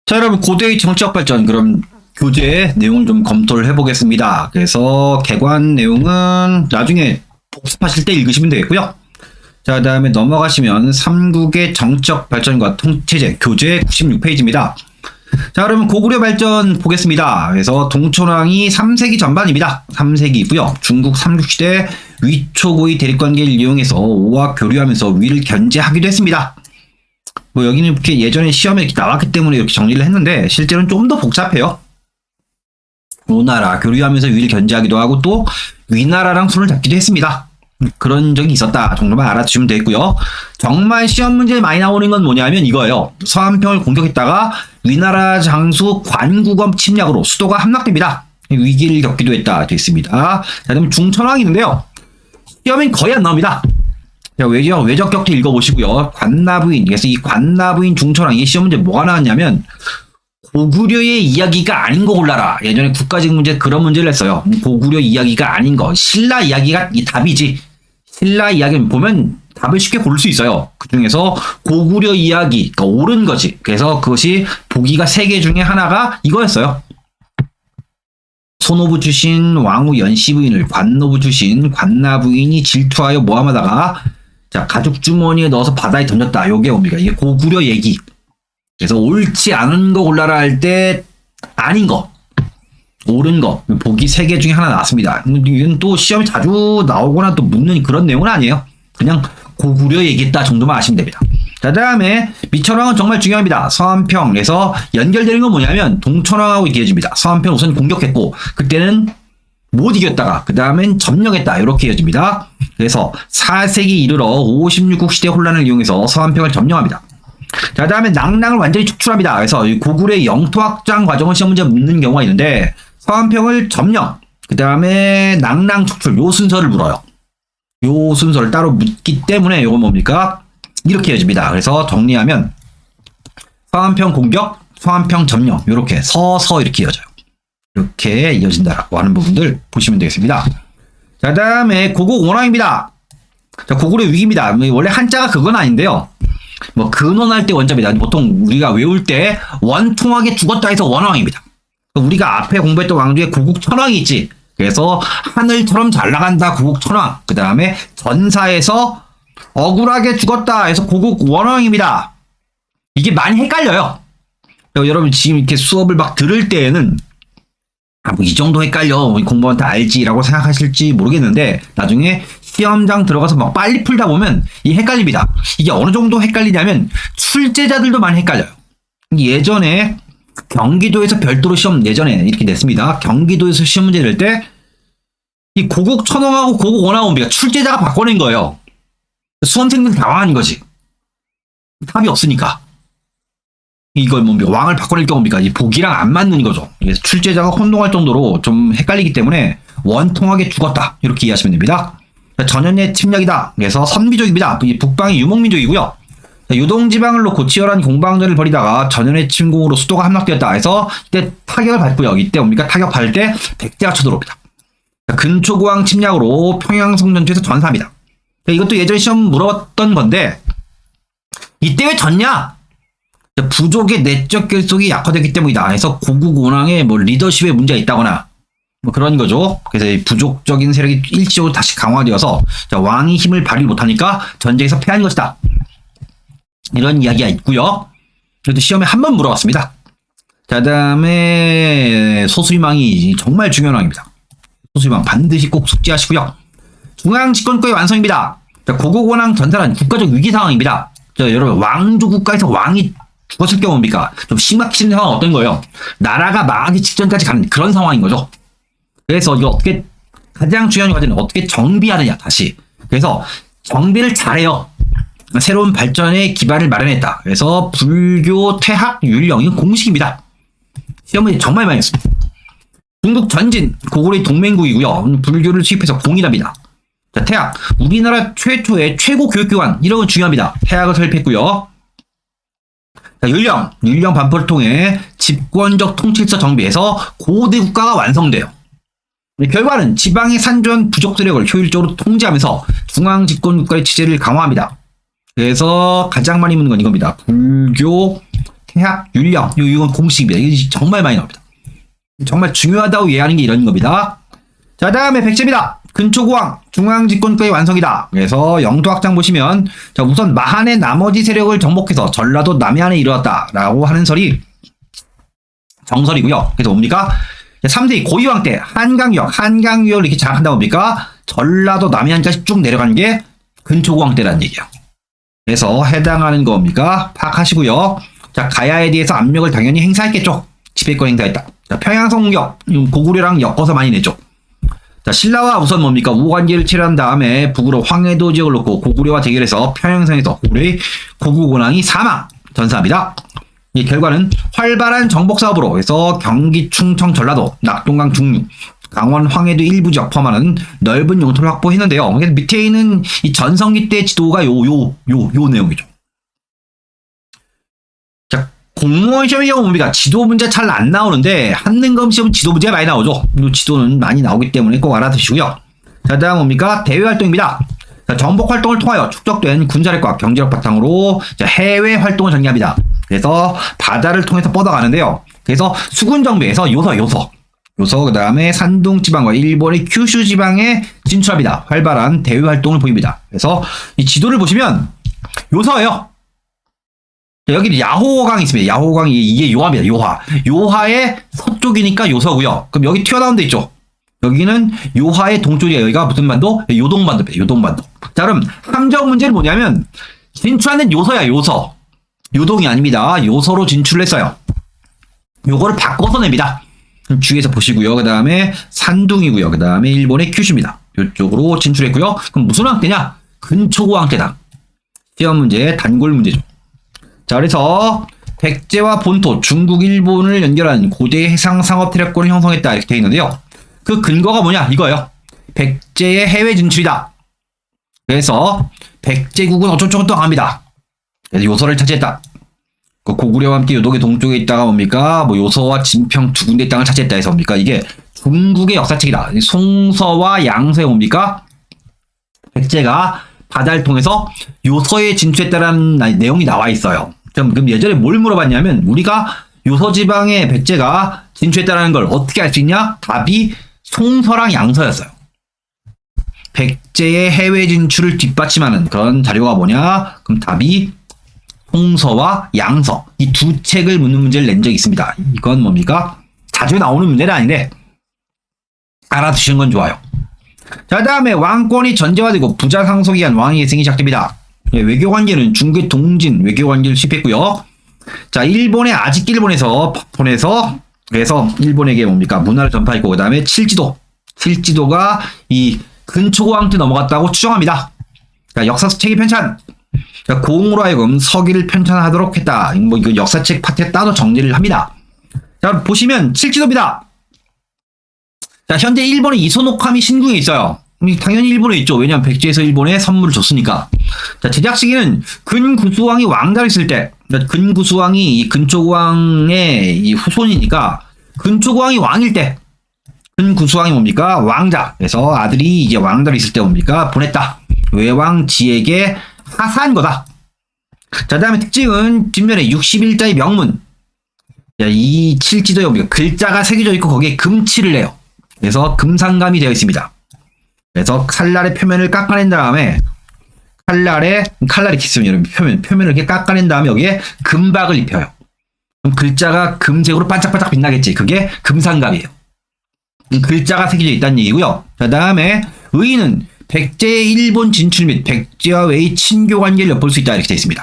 자, 여러분, 고대의 정치적 발전, 그럼 교재 내용을 좀 검토를 해보겠습니다. 그래서 개관 내용은 나중에 복습하실 때 읽으시면 되겠고요. 자, 다음에 넘어가시면 삼국의 정치적 발전과 통치제, 교재 96페이지입니다. 자, 그러면 고구려 발전 보겠습니다. 그래서 동천왕이 3세기 전반입니다. 3세기이고요. 중국 삼국시대 위초고의 대립관계를 이용해서 오와 교류하면서 위를 견제하기도 했습니다. 뭐 여기는 이렇게 예전에 시험에 이렇게 나왔기 때문에 이렇게 정리를 했는데 실제로는 좀 더 복잡해요. 오나라 교류하면서 위를 견제하기도 하고 또 위나라랑 손을 잡기도 했습니다. 그런 적이 있었다 정도만 알아두시면 되겠고요. 정말 시험 문제에 많이 나오는 건 뭐냐면 이거예요. 서한평을 공격했다가 위나라 장수 관구검 침략으로 수도가 함락됩니다. 위기를 겪기도 했다 되어 있습니다. 자, 그다음 중천왕이 있는데요. 시험엔 거의 안 나옵니다. 자, 외적 격투 읽어보시고요. 관나부인, 그래서 이 관나부인 중천왕이 시험 문제 뭐가 나왔냐면 고구려의 이야기가 아닌 거 골라라. 예전에 국가직 문제 그런 문제를 했어요. 고구려 이야기가 아닌 거. 신라 이야기가 이 답이지. 신라 이야기 보면 답을 쉽게 고를 수 있어요. 그 중에서 고구려 이야기, 그러니까 옳은 거지. 그래서 그것이 보기가 3개 중에 하나가 이거였어요. 소노부 출신 왕후 연씨 부인을 관노부 출신 관나 부인이 질투하여 모함하다가 자, 가죽 주머니에 넣어서 바다에 던졌다. 요게 뭡니까? 이게 고구려 얘기. 그래서 옳지 않은 거 골라라 할 때 아닌 거, 옳은 거 보기 3개 중에 하나 나왔습니다. 이건 또 시험에 자주 나오거나 또 묻는 그런 내용은 아니에요. 그냥 고구려 얘기했다 정도만 아시면 됩니다. 자, 다음에 미천왕은 정말 중요합니다. 서한평에서 연결되는 건 뭐냐면 동천왕하고 이어집니다. 서한평 우선 공격했고 그때는 못 이겼다가 그 다음엔 점령했다 이렇게 이어집니다. 그래서 4세기 이르러 56국 시대 혼란을 이용해서 서한평을 점령합니다. 자, 다음에 낙랑을 완전히 축출합니다. 그래서 고구려의 영토 확장 과정을 시험 문제 묻는 경우가 있는데 서한평을 점령, 그 다음에 낙랑 축출 요 순서를 물어요. 요 순서를 따로 묻기 때문에 요건 뭡니까? 이렇게 이어집니다. 그래서 정리하면 서한평 공격, 서한평 점령 요렇게 서서 이렇게 이어져요. 이렇게 이어진다라고 하는 부분들 보시면 되겠습니다. 자, 다음에 고국 원왕입니다. 자, 고구려 위기입니다. 원래 한자가 그건 아닌데요. 뭐 근원할 때 원자입니다. 보통 우리가 외울 때 원통하게 죽었다 해서 원왕입니다. 우리가 앞에 공부했던 왕 중에 고국 천왕이 있지. 그래서 하늘처럼 잘 나간다 고국 천왕. 그 다음에 전사에서 억울하게 죽었다 해서 고국 원왕입니다. 이게 많이 헷갈려요. 여러분 지금 이렇게 수업을 막 들을 때에는 뭐 이 정도 헷갈려 공부한테 알지라고 생각하실지 모르겠는데 나중에 시험장 들어가서 막 빨리 풀다 보면 이 헷갈립니다. 이게 어느 정도 헷갈리냐면 출제자들도 많이 헷갈려요. 예전에 경기도에서 별도로 시험 예전에 이렇게 냈습니다. 경기도에서 시험 문제 낼 때 이 고국 천왕하고 고국 원왕입니다. 출제자가 바꿔낸 거예요. 수험생들 당황한 거지. 답이 없으니까. 이걸 뭡니까? 왕을 바꿔낼 경우입니까? 이 보기랑 안 맞는 거죠. 그래서 출제자가 혼동할 정도로 좀 헷갈리기 때문에 원통하게 죽었다. 이렇게 이해하시면 됩니다. 전현의 침략이다. 그래서 선비족입니다. 북방이 유목민족이고요. 유동지방을 놓고 치열한 공방전을 벌이다가 전현의 침공으로 수도가 함락되었다. 해서 이때 타격을 받고요. 이때 뭡니까? 타격 받을 때 백제가 쳐들어옵니다. 근초고왕 침략으로 평양성 전투에서 전사합니다. 이것도 예전에 시험 물어봤던 건데 이때 왜 졌냐? 부족의 내적 결속이 약화됐기 때문이다. 해서 고국 원왕의 뭐 리더십에 문제가 있다거나 뭐 그런 거죠. 그래서 이 부족적인 세력이 일시적으로 다시 강화되어서 왕이 힘을 발휘 못하니까 전쟁에서 패한 것이다. 이런 이야기가 있고요. 그래도 시험에 한 번 물어봤습니다. 자, 다음에 소수희망이 정말 중요한 왕입니다. 소수희망 반드시 꼭 숙지하시고요. 중앙 집권권의 완성입니다. 자, 고국 원왕 전사는 국가적 위기 상황입니다. 자, 여러분 왕조 국가에서 왕이 죽었을 경우입니까? 좀 심각한 상황은 어떤 거예요? 나라가 망하기 직전까지 가는 그런 상황인 거죠. 그래서 이거 어떻게 가장 중요한 과제는 어떻게 정비하느냐 다시. 그래서 정비를 잘해요. 새로운 발전의 기반을 마련했다. 그래서 불교, 퇴학, 율령이 공식입니다. 시험을 정말 많이 했습니다. 중국 전진, 고구려의 동맹국이고요. 불교를 수입해서 공인합니다. 자, 태학, 우리나라 최초의 최고 교육기관 이런 건 중요합니다. 태학을 설립했고요. 자, 율령 반포를 통해 집권적 통치서 정비해서 고대 국가가 완성돼요. 결과는 지방의 산전 부족 세력을 효율적으로 통제하면서 중앙 집권 국가의 체제를 강화합니다. 그래서 가장 많이 묻는 건 이겁니다. 불교, 해학, 율령, 이건 공식입니다. 이게 정말 많이 나옵니다. 정말 중요하다고 이해하는 게 이런 겁니다. 자, 다음에 백제입니다. 근초고왕, 중앙집권까지 완성이다. 그래서 영토 확장 보시면, 자, 우선 마한의 나머지 세력을 정복해서 전라도 남해안에 이르렀다라고 하는 설이 정설이고요. 그래서 뭡니까? 3세기 고이왕 때 한강유역을 이렇게 장악한다 뭡니까? 전라도 남해안까지 쭉 내려간 게 근초고왕 때라는 얘기예요. 그래서 해당하는 겁니까? 파악하시고요. 자, 가야에 대해서 압력을 당연히 행사했겠죠. 지배권 행사했다. 자, 평양성 공격, 고구려랑 엮어서 많이 내죠. 자, 신라와 우선 뭡니까? 우호관계를 치료한 다음에 북으로 황해도 지역을 놓고 고구려와 대결해서 평양성에서 고구려의 고구곤왕이 사망, 전사합니다. 이 결과는 활발한 정복 사업으로 해서 경기, 충청, 전라도, 낙동강 중류, 강원, 황해도 일부 지역 포함하는 넓은 영토를 확보했는데요. 밑에 있는 이 전성기 때 지도가 요 내용이죠. 자, 공무원 시험의 경우 뭡니까? 지도 문제 잘 안 나오는데 한능검 시험은 지도 문제가 많이 나오죠. 이 지도는 많이 나오기 때문에 꼭 알아두시고요. 자, 다음 뭡니까? 대외 활동입니다. 자, 정복 활동을 통하여 축적된 군사력과 경제력 바탕으로 해외 활동을 전개합니다. 그래서 바다를 통해서 뻗어가는데요. 그래서 수군 정비에서 요서 그 다음에 산둥 지방과 일본의 큐슈 지방에 진출합니다. 활발한 대외 활동을 보입니다. 그래서 이 지도를 보시면 요서예요. 여기 야호강이 있습니다. 야호강이 이게 요하입니다. 요하의 서쪽이니까 요서고요. 그럼 여기 튀어나온 데 있죠. 여기는 요하의 동쪽이에요. 여기가 무슨 반도? 요동반도입니다. 요동반도. 자, 그럼 함정 문제는 뭐냐면 진출하는 요서야. 요서. 요동이 아닙니다. 요서로 진출을 했어요. 요거를 바꿔서 냅니다. 그럼 주위에서 보시고요. 그 다음에 산둥이고요. 그 다음에 일본의 큐슈입니다. 이쪽으로 진출했고요. 그럼 무슨 왕때냐? 근초고 왕때다. 시험 문제, 단골 문제죠. 자, 그래서 백제와 본토, 중국, 일본을 연결하는 고대 해상 상업 태력권을 형성했다 이렇게 되어 있는데요. 그 근거가 뭐냐? 이거예요. 백제의 해외 진출이다. 그래서 백제국은 어쩌고저쩌고 합니다. 그래서 요서를 차지했다. 고구려와 함께 요동의 동쪽에 있다가 뭡니까? 뭐 요서와 진평 두 군데 땅을 차지했다 해서 뭡니까? 이게 중국의 역사책이다. 송서와 양서에 뭡니까? 백제가 바다를 통해서 요서에 진출했다라는 내용이 나와 있어요. 그럼 예전에 뭘 물어봤냐면 우리가 요서 지방에 백제가 진출했다라는 걸 어떻게 알 수 있냐? 답이 송서랑 양서였어요. 백제의 해외 진출을 뒷받침하는 그런 자료가 뭐냐? 그럼 답이 송서와 양서 이 두 책을 묻는 문제를 낸 적이 있습니다. 이건 뭡니까? 자주 나오는 문제는 아닌데 알아두시는 건 좋아요. 자, 다음에 왕권이 전제화되고 부자 상속이 한 왕위 계승이 시작됩니다. 외교관계는 중국의 동진 외교관계를 수립했고요. 자, 일본의 아직 일본에서 그래서 일본에게 뭡니까? 문화를 전파했고 그 다음에 칠지도가 이 근초고왕 때 넘어갔다고 추정합니다. 자, 역사책의 편찬. 자, 고흥으로 하여금 서기를 편찬하도록 했다. 뭐 이거 역사책 파트에 따로 정리를 합니다. 자, 보시면 칠지도입니다. 자, 현재 일본의 이소노카미 신궁에 있어요. 당연히 일본에 있죠. 왜냐하면 백제에서 일본에 선물을 줬으니까. 자, 제작 시기는 근구수왕이 왕자를 있을 때, 근구수왕이 이 근초고왕의 이 후손이니까 근초고왕이 왕일 때, 근구수왕이 뭡니까? 왕자. 그래서 아들이 이제 왕자를 있을 때 뭡니까? 보냈다. 외왕지에게 하사한 거다. 자, 다음에 특징은 뒷면에 61자의 명문. 자, 이 칠지도에 뭡니까? 글자가 새겨져 있고 거기에 금칠을 해요. 그래서 금상감이 되어 있습니다. 그래서 칼날의 표면을 깎아낸 다음에 칼날이 있으면 표면을 이렇게 깎아낸 다음에 여기에 금박을 입혀요. 그럼 글자가 금색으로 반짝반짝 빛나겠지. 그게 금상감이에요. 글자가 새겨져 있다는 얘기고요. 자, 다음에 의의는 백제의 일본 진출 및 백제와 외의 친교 관계를 엿볼 수 있다 이렇게 되어 있습니다.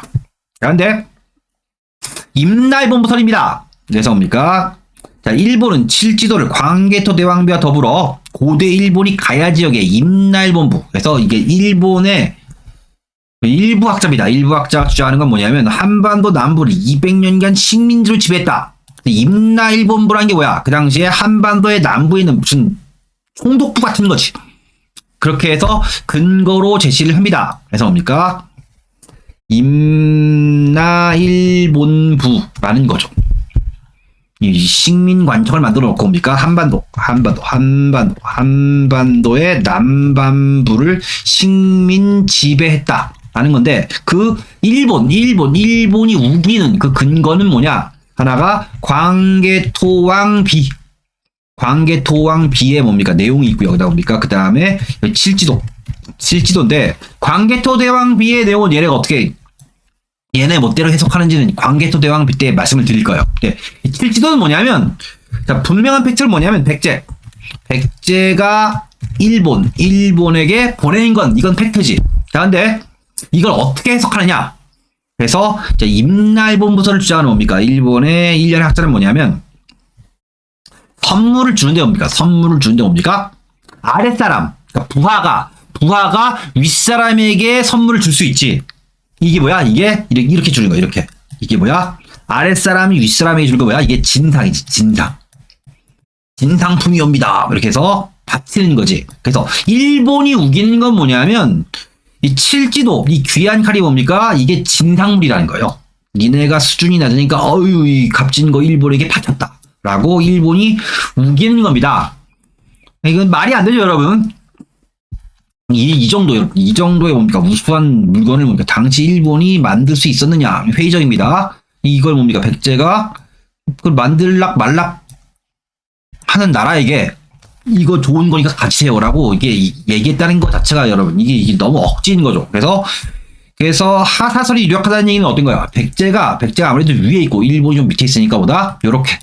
그런데 임나일본부설입니다. 그래서 뭡니까? 자, 일본은 칠지도를 광개토 대왕비와 더불어 고대 일본이 가야 지역의 임나일본부. 그래서 이게 일본의 일부 학자입니다. 일부 학자가 주장하는 건 뭐냐면 한반도 남부를 200년간 식민지로 지배했다. 임나일본부라는 게 뭐야? 그 당시에 한반도의 남부에 있는 무슨 총독부 같은 거지. 그렇게 해서 근거로 제시를 합니다. 그래서 뭡니까? 임나일본부라는 거죠. 이 식민관청을 만들어 놓고 뭡니까? 한반도의 남반부를 식민 지배했다라는 건데 그 일본이 우기는 그 근거는 뭐냐? 하나가 광개토왕비. 광개토왕비의 뭡니까? 내용이 있고요. 그다음 뭡니까? 그 다음에 칠지도. 칠지도인데 광개토대왕비의 내용은 얘네가 어떻게 얘네 멋대로 해석하는지는 광개토대왕비 때 말씀을 드릴 거예요. 네. 칠지도는 뭐냐면 자, 분명한 팩트는 뭐냐면 백제가 일본에게 보낸 건 이건 팩트지. 자, 근데 이걸 어떻게 해석하느냐? 그래서 임날본부서를 주장하는 뭡니까? 일본의 일련의 학자는 뭐냐면 선물을 주는데 뭡니까? 선물을 주는데 뭡니까? 아랫사람, 그러니까 부하가 윗사람에게 선물을 줄 수 있지. 이게 뭐야? 이게 이렇게 주는 거야. 이렇게. 이게 뭐야? 아랫사람이 윗사람에게 주는 거 뭐야? 이게 진상이지. 진상품이옵니다. 이렇게 해서 바치는 거지. 그래서 일본이 우기는 건 뭐냐면 이 칠지도, 이 귀한 칼이 뭡니까? 이게 진상물이라는 거예요. 니네가 수준이 낮으니까 어유 이 값진 거 일본에게 바쳤다. 라고 일본이 우기는 겁니다. 이건 말이 안 되죠, 여러분. 이 정도의 뭡니까? 우수한 물건을 뭡니까? 당시 일본이 만들 수 있었느냐? 회의적입니다. 이걸 뭡니까? 백제가 그걸 만들락 말락 하는 나라에게 이거 좋은 거니까 같이 해요라고 이게 얘기했다는 것 자체가 여러분 이게 너무 억지인 거죠. 그래서 하사설이 유력하다는 얘기는 어떤 거야? 백제가 아무래도 위에 있고 일본이 좀 밑에 있으니까 보다 요렇게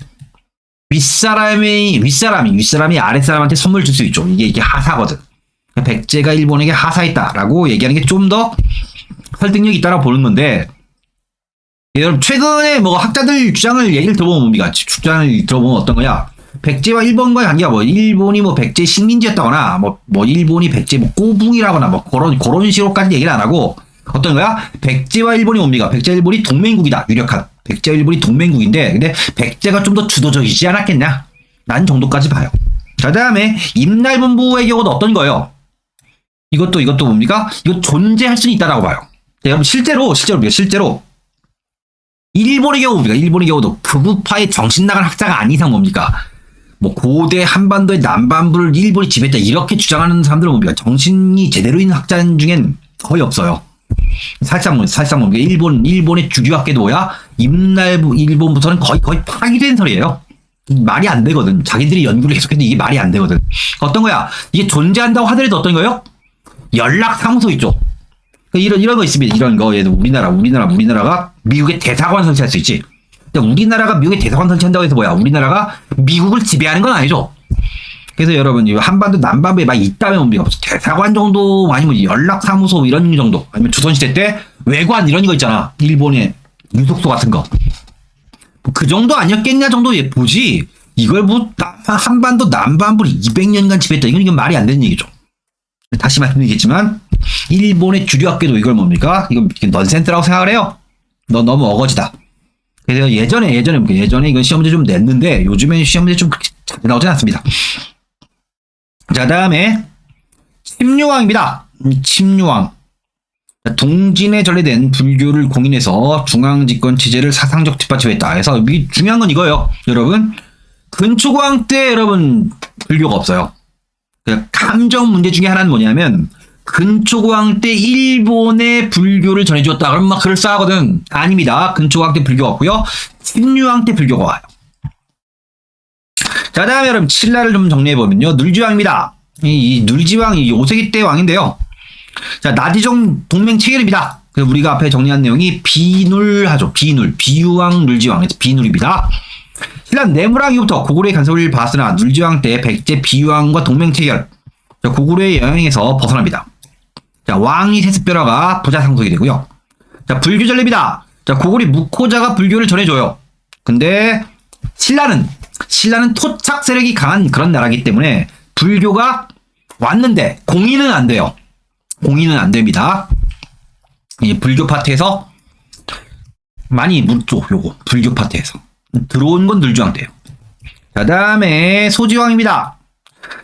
윗사람이 아랫사람한테 선물 줄 수 있죠. 이게 하사거든. 백제가 일본에게 하사했다라고 얘기하는 게 좀 더 설득력이 있다라고 보는 건데, 여러분 최근에 뭐 학자들 얘기를 들어보면 뭡니까? 주장을 들어보면 어떤 거야? 백제와 일본과의 관계가 뭐 일본이 뭐 백제 식민지였다거나 뭐 일본이 백제 뭐 꼬붕이라거나 뭐 그런 식으로까지 얘기를 안 하고 어떤 거야? 백제와 일본이 뭡니까? 백제와 일본이 동맹국이다. 유력한. 백제와 일본이 동맹국인데 근데 백제가 좀 더 주도적이지 않았겠냐? 라는 정도까지 봐요. 자, 다음에 임날본부의 경우도 어떤 거예요? 이것도 뭡니까? 이거 존재할 수는 있다라고 봐요. 자, 여러분 실제로 일본의 경우도 극우파의 정신 나간 학자가 아닌 이상 뭡니까? 뭐 고대 한반도의 남반부를 일본이 지배했다 이렇게 주장하는 사람들은 뭡니까? 정신이 제대로 있는 학자 중엔 거의 없어요. 살짝 뭡니까? 일본의 주류 학계도 뭐야? 일본부터는 거의 파기된 설이에요. 말이 안 되거든. 자기들이 연구를 계속했는데 이게 말이 안 되거든. 어떤 거야? 이게 존재한다고 하더라도 어떤 거예요? 연락사무소 있죠. 이런 거 있습니다. 이런 거. 예를 들어 우리나라가 미국의 대사관 설치할 수 있지. 근데 우리나라가 미국의 대사관 설치한다고 해서 뭐야? 우리나라가 미국을 지배하는 건 아니죠. 그래서 여러분, 한반도 남반부에 막 있다면 뭡니까? 대사관 정도, 아니면 연락사무소 이런 정도, 아니면 조선시대 때 외관 이런 거 있잖아. 일본의 유속소 같은 거. 그 정도 아니었겠냐 정도 보지. 이걸 뭐 한반도 남반부를 200년간 지배했다. 이건 말이 안 되는 얘기죠. 다시 말씀드리겠지만 일본의 주류 학계도 이걸 뭡니까? 이건 넌센스라고 생각을 해요. 너 너무 어거지다. 그래서 예전에 이건 시험 문제 좀 냈는데 요즘엔 시험 문제 좀 잘 나오진 않습니다. 자, 다음에 침류왕입니다. 침류왕. 동진에 전래된 불교를 공인해서 중앙집권 체제를 사상적 뒷받침했다. 그래서 중요한 건 이거예요. 여러분, 근초고왕 때 여러분 불교가 없어요. 감정 문제 중에 하나는 뭐냐면 근초고왕 때 일본의 불교를 전해주었다. 그러면 막 그럴싸하거든. 아닙니다. 근초고왕 때 불교가 없고요. 침류왕 때 불교가 와요. 자, 다음에 여러분 신라를 좀 정리해보면요. 눌지왕입니다. 이 눌지왕이 5세기 때 왕인데요. 자, 나디종 동맹 체결입니다. 그래서 우리가 앞에 정리한 내용이 비눌하죠. 비유왕 눌지왕에서 비눌입니다. 신라는 내무랑 이후부터 고구려의 간섭을 받았으나 눌지왕 때 백제 비유왕과 동맹 체결. 자, 고구려의 영향에서 벗어납니다. 자, 왕이 세습변화가 부자 상속이 되고요. 자, 불교 전례입니다. 자, 고구려 무코자가 불교를 전해줘요. 근데 신라는 토착 세력이 강한 그런 나라이기 때문에 불교가 왔는데 공인은 안 돼요. 공인은 안 됩니다. 이 불교 파트에서 많이 묻죠. 요거 불교 파트에서 들어온 건 눌지왕 때요. 자, 다음에 소지왕입니다.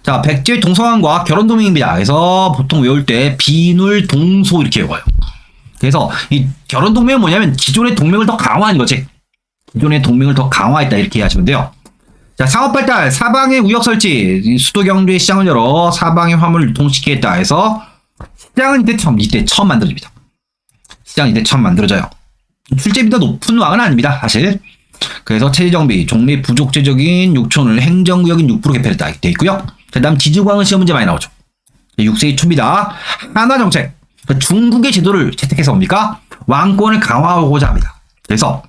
자, 백제의 동서왕과 결혼 동맹입니다. 그래서 보통 외울 때 비눌 동소 이렇게 외워요. 그래서 이 결혼 동맹은 뭐냐면 기존의 동맹을 더 강화한 거지. 기존의 동맹을 더 강화했다 이렇게 이해하시면 돼요. 자, 상업 발달, 사방의 우역 설치, 수도 경주의 시장을 열어 사방의 화물을 유통시키겠다 해서 시장은 이때 처음 만들어집니다. 시장은 이때 처음 만들어져요. 출제비도 높은 왕은 아닙니다, 사실. 그래서 체제정비, 종래 부족제적인 6촌을 행정구역인 6부로 개편했다. 되어 있고요. 그 다음 지주광은 시험 문제 많이 나오죠. 6세기 초입니다. 한화정책. 중국의 제도를 채택해서 뭡니까? 왕권을 강화하고자 합니다. 그래서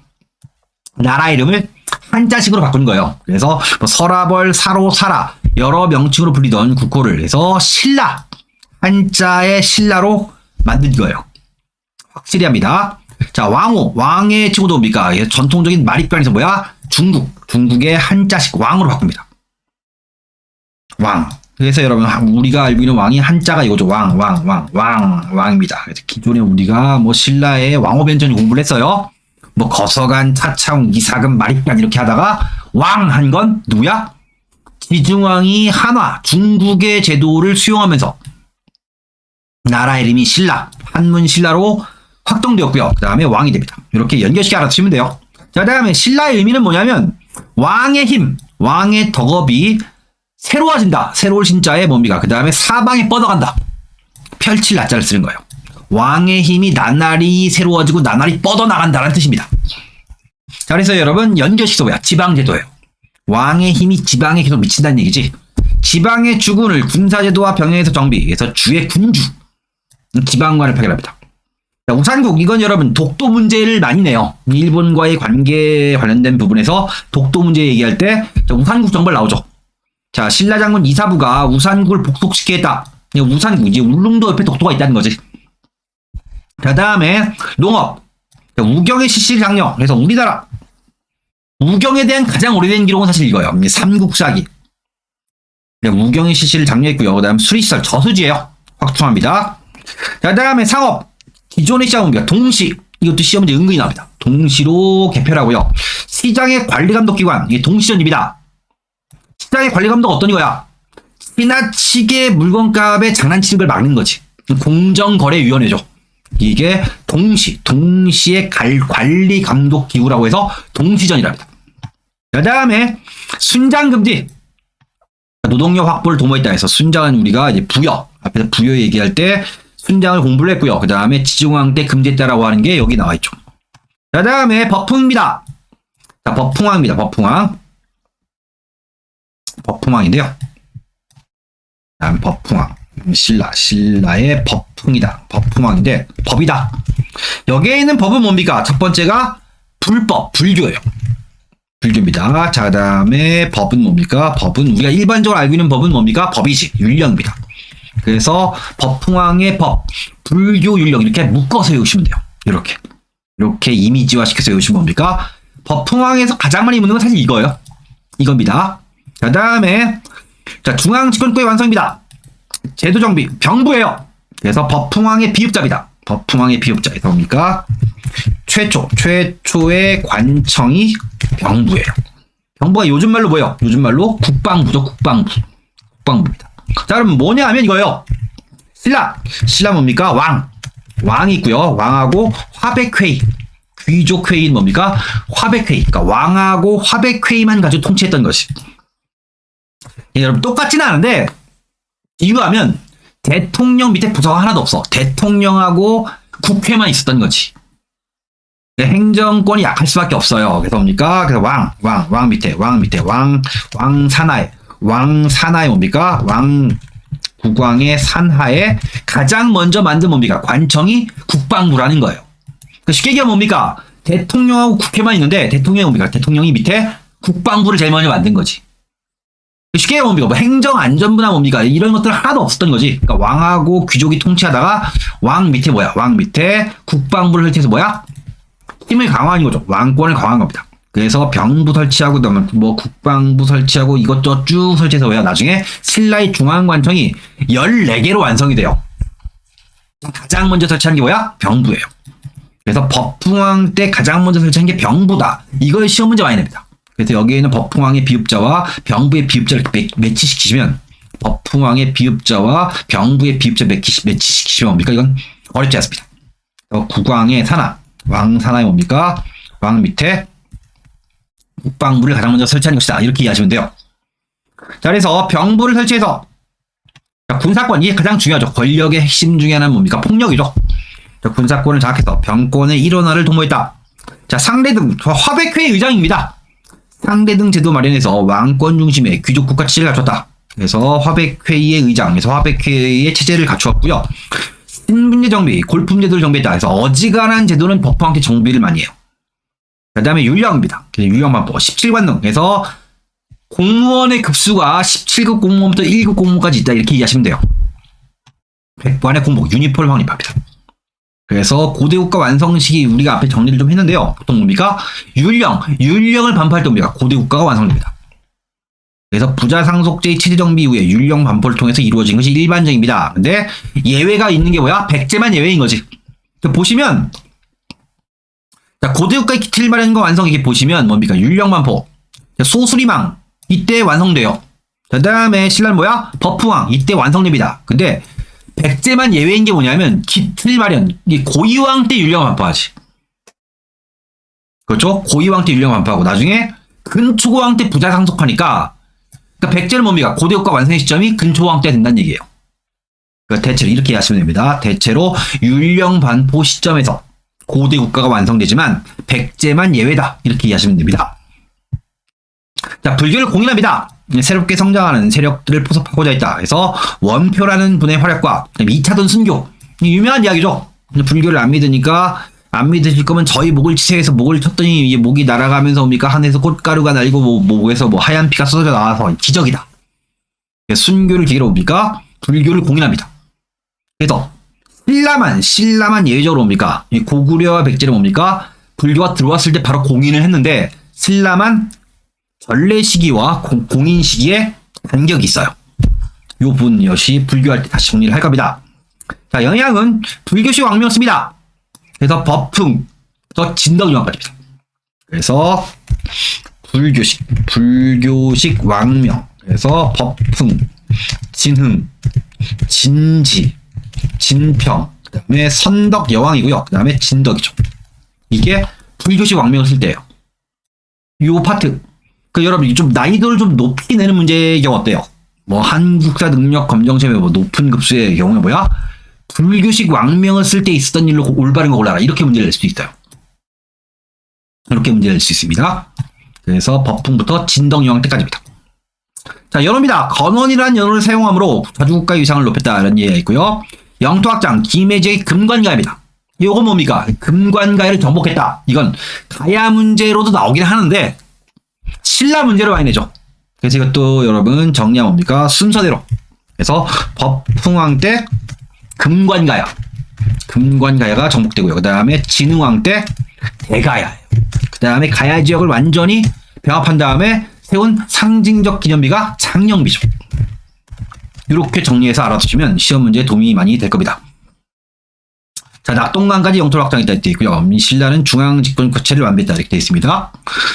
나라 이름을 한자식으로 바꾸는 거예요. 그래서 뭐 서라벌, 사로, 사라 여러 명칭으로 불리던 국호를 해서 신라, 한자의 신라로 만든 거예요. 확실히 합니다. 자, 왕호, 왕의 친구도 뭡니까? 전통적인 말입관에서 뭐야? 중국의 한자식 왕으로 바꿉니다. 왕. 그래서 여러분 우리가 알고 있는 왕이 한자가 이거죠. 왕입니다. 그래서 기존에 우리가 뭐 신라의 왕호변전 공부를 했어요. 뭐 거서관, 차차웅, 이사금, 말입관 이렇게 하다가 왕 한 건 누구야? 지중왕이 한화, 중국의 제도를 수용하면서 나라 이름이 신라, 한문 신라로 확정되었고요. 그 다음에 왕이 됩니다. 이렇게 연결시켜 알아두시면 돼요. 자, 그 다음에 신라의 의미는 뭐냐면 왕의 힘, 왕의 덕업이 새로워진다. 새로울 신자에 뭡니까? 그 다음에 사방에 뻗어간다. 펼칠 나자를 쓰는 거예요. 왕의 힘이 나날이 새로워지고 나날이 뻗어나간다는 뜻입니다. 자, 그래서 여러분 연결식도 뭐야? 지방제도예요. 왕의 힘이 지방에 계속 미친다는 얘기지. 지방의 주군을 군사제도와 병행해서 정비해서 주의 군주, 지방관을 파견합니다. 자, 우산국, 이건 여러분 독도 문제를 많이 내요. 일본과의 관계에 관련된 부분에서 독도 문제 얘기할 때 우산국 정벌 나오죠. 자, 신라 장군 이사부가 우산국을 복속시키겠다. 우산국, 이제 울릉도 옆에 독도가 있다는 거지. 자, 다음에 농업. 자, 우경의 시실 장려. 그래서 우리나라 우경에 대한 가장 오래된 기록은 사실 이거예요. 삼국사기. 우경의 시실을 장려했고요. 그 다음 수리시설 저수지예요. 확충합니다. 자, 다음에 상업. 기존의 시장은 동시. 이것도 시험 문제 은근히 나옵니다. 동시로 개편하고요. 시장의 관리감독기관. 이게 동시전입니다. 시장의 관리감독 어떤 거야? 지나치게 물건값에 장난치는 걸 막는 거지. 공정거래위원회죠. 이게 동시의 관리감독기구라고 해서 동시전이랍니다. 그 다음에 순장금지. 노동력 확보를 도모했다 해서 순장은 우리가 이제 부여, 앞에서 부여 얘기할 때 순장을 공부를 했고요. 그 다음에 지중왕 때 금지했다라고 하는 게 여기 나와 있죠. 그 다음에 법풍입니다. 자, 법풍왕입니다. 법풍왕인데요. 다음 법풍왕. 신라의 법풍이다. 법풍왕인데 법이다. 여기에 있는 법은 뭡니까? 첫 번째가 불법, 불교예요. 불교입니다. 자, 그다음에 법은 뭡니까? 법은 우리가 일반적으로 알고 있는 법은 뭡니까? 법이지. 율령입니다. 그래서 법풍왕의 법, 불교 율령 이렇게 묶어서 외우시면 돼요. 이렇게 이미지화 시켜서 외우시면 뭡니까? 법풍왕에서 가장 많이 묻는 건 사실 이거예요. 이겁니다. 그 다음에 자, 중앙집권구의 완성입니다. 제도정비, 병부예요. 그래서 법풍왕의 비읍자입니다. 법풍왕의 비읍자. 그래서 뭡니까? 최초의 관청이 병부예요. 병부가 요즘 말로 뭐예요? 요즘 말로 국방부죠. 국방부입니다. 자, 그럼 뭐냐 하면 이거예요. 신라 뭡니까? 왕이 있고요. 왕하고 화백회의. 귀족회의는 뭡니까? 화백회의. 그러니까 왕하고 화백회의만 가지고 통치했던 것이. 여러분 똑같지는 않은데 비교하면 대통령 밑에 부서가 하나도 없어. 대통령하고 국회만 있었던 거지. 행정권이 약할 수밖에 없어요. 그래서 뭡니까? 그래서 왕 밑에 왕산하에 뭡니까? 국왕의 산하에 가장 먼저 만든 뭡니까? 관청이 국방부라는 거예요. 쉽게 얘기하면 뭡니까? 대통령하고 국회만 있는데 대통령이 뭡니까? 대통령이 밑에 국방부를 제일 먼저 만든 거지. 쉽게 얘기하면 뭡니까? 뭐 행정안전부나 뭡니까? 이런 것들 하나도 없었던 거지. 그러니까 왕하고 귀족이 통치하다가 왕 밑에 뭐야? 왕 밑에 국방부를 설치해서 뭐야? 힘을 강화하는 거죠. 왕권을 강화한 겁니다. 그래서 병부 설치하고 뭐 국방부 설치하고 이것저것 쭉 설치해서 뭐야? 나중에 신라의 중앙관청이 14개로 완성이 돼요. 가장 먼저 설치한 게 뭐야? 병부예요. 그래서 법풍왕 때 가장 먼저 설치한 게 병부다. 이걸 시험 문제 많이 냅니다. 그래서 여기에 있는 법풍왕의 비읍자와 병부의 비읍자를 매치시키시면 법풍왕의 비읍자와 병부의 비읍자 매치시키시면 뭡니까? 이건 어렵지 않습니다. 국왕의 산하, 왕산하에 뭡니까? 왕 밑에 국방부를 가장 먼저 설치하는 것이다. 이렇게 이해하시면 돼요. 자, 그래서 병부를 설치해서 군사권, 이게 가장 중요하죠. 권력의 핵심 중에 하나는 뭡니까? 폭력이죠. 군사권을 장악해서 병권의 일원화를 도모했다. 자, 상대등, 화백회 의장입니다. 상대등 제도 마련해서 왕권 중심의 귀족 국가 체제를 갖췄다. 그래서 화백회의의 의장, 그래서 화백회의의 체제를 갖추었고요. 신분제 정비, 골품 제도를 정비했다. 그래서 어지간한 제도는 법황때 정비를 많이 해요. 그 다음에 율령입니다. 율령반법 17관능. 그래서 공무원의 급수가 17급 공무원부터 1급 공무원까지 있다. 이렇게 이해하시면 돼요. 백관의 공복, 유니폼을 확립합니다. 그래서 고대국가 완성 시기 우리가 앞에 정리를 좀 했는데요. 보통 뭡니까? 율령을 반포할 때 뭡니까? 고대국가가 완성됩니다. 그래서 부자상속제의 체제 정비 이후에 율령 반포를 통해서 이루어진 것이 일반적입니다. 근데 예외가 있는 게 뭐야? 백제만 예외인 거지. 보시면 자, 고대국가의 기틀 마련과 완성 이렇게 보시면 뭡니까? 율령 반포, 소수리망 이때 완성돼요. 그 다음에 신라는 뭐야? 법풍왕 이때 완성됩니다. 근데 백제만 예외인 게 뭐냐면 기틀 마련, 고이왕 때 율령 반포하지. 그렇죠? 고이왕 때 율령 반포하고 나중에 근초고왕 때 부자상속하니까 그러니까 백제는 뭡니까? 고대국가 완성의 시점이 근초고왕 때 된다는 얘기예요. 그러니까 대체로 이렇게 하시면 됩니다. 대체로 율령 반포 시점에서 고대국가가 완성되지만 백제만 예외다. 이렇게 이해하시면 됩니다. 자, 불교를 공인합니다. 새롭게 성장하는 세력들을 포섭하고자 했다. 그래서 원표라는 분의 활약과 2차돈 순교. 유명한 이야기죠. 불교를 안 믿으니까 안 믿으실 거면 저희 목을 치세해서 목을 쳤더니 목이 날아가면서 뭡니까? 하늘에서 꽃가루가 날리고 목에서 하얀 피가 쏟아져 나와서 기적이다. 순교를 계기로 뭡니까? 불교를 공인합니다. 그래서 신라만 예외적으로 뭡니까? 고구려와 백제는 뭡니까? 불교가 들어왔을 때 바로 공인을 했는데 신라만 전래 시기와 공인 시기에 간격이 있어요. 이 부분 역시 불교할 때 다시 정리를 할 겁니다. 자, 영향은 불교식 왕명습니다. 그래서 법풍, 또 진덕유황까지입니다. 그래서 불교식 왕명, 그래서 법풍, 진흥, 진지, 진평, 그 다음에 선덕 여왕이고요. 그 다음에 진덕이죠. 이게 불교식 왕명을 쓸 때예요. 요 파트. 그 여러분 좀 나이도를 좀 높이 내는 문제의 경우 어때요? 한국사 능력 검정시험에 높은 급수의 경우에 뭐야? 불교식 왕명을 쓸 때 있었던 일로 올바른 거 골라라. 이렇게 문제를 낼 수 있어요. 이렇게 문제를 낼 수 있습니다. 그래서 법풍부터 진덕여왕 때까지입니다. 자, 연호입니다. 건원이라는 연호를 사용함으로 자주국가의 위상을 높였다. 이런 얘기가 있고요. 영토학장 김해지의 금관가입니다. 이건 뭡니까? 금관가를 정복했다. 이건 가야 문제로도 나오긴 하는데 신라 문제로 많이 내죠. 그래서 이것도 여러분 정리하면 뭡니까? 순서대로. 그래서 법풍왕 때 금관가야가 정복되고요. 그 다음에 진흥왕 때 대가야예요. 그 다음에 가야 지역을 완전히 병합한 다음에 세운 상징적 기념비가 창녕비죠. 이렇게 정리해서 알아두시면 시험 문제에 도움이 많이 될 겁니다. 자, 낙동강까지 영토를 확장했다 이렇게 있고요. 신라는 중앙 집권 거체를 완비했다 이렇게 되어 있습니다.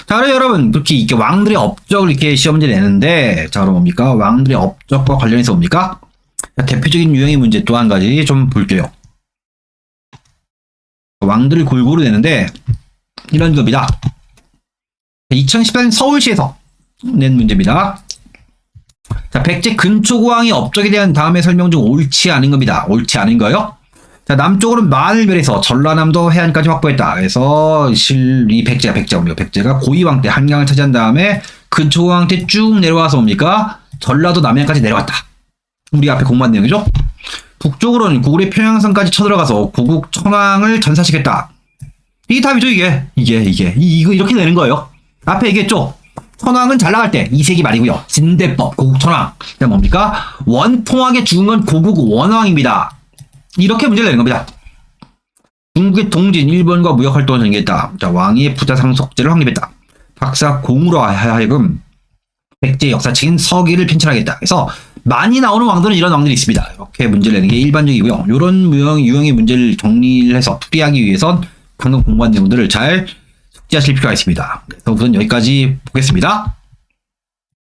자, 그럼 여러분 이렇게 왕들의 업적을 이렇게 시험 문제 내는데, 자, 그럼 뭡니까? 왕들의 업적과 관련해서 뭡니까? 자, 대표적인 유형의 문제 또 한 가지 좀 볼게요. 왕들을 골고루 내는데 이런 겁니다. 2014년 서울시에서 낸 문제입니다. 자, 백제 근초고왕의 업적에 대한 다음의 설명 중 옳지 않은 겁니다. 옳지 않은 거요? 자, 남쪽으로는 만을별해서 전라남도 해안까지 확보했다. 그래서 이 백제가 고이왕 때 한강을 차지한 다음에 근초고왕 때 쭉 내려와서 뭡니까? 전라도 남해안까지 내려왔다. 우리 앞에 공부한 내용이죠? 북쪽으로는 고구려 평양성까지 쳐들어가서 고국 천황을 전사시켰다. 이게 답이죠, 이게. 이거 이렇게 내는 거예요. 앞에 얘기했죠? 천황은 잘 나갈 때 2세기 말이고요. 진대법, 고국 천황. 그다음 뭡니까? 원통하게 죽은 건 고국 원왕입니다. 이렇게 문제를 내는 겁니다. 중국의 동진, 일본과 무역활동을 전개했다. 자, 왕위의 부자상속제를 확립했다. 박사 공으로 하여금 백제 역사책인 서기를 편찬하겠다. 그래서 많이 나오는 왕들은 이런 왕들이 있습니다. 이렇게 문제를 내는 게 일반적이고요. 이런 유형의 문제를 정리를 해서 풀이하기 위해선 방금 공부한 내용들을 잘 숙지하실 필요가 있습니다. 그래서 우선 여기까지 보겠습니다.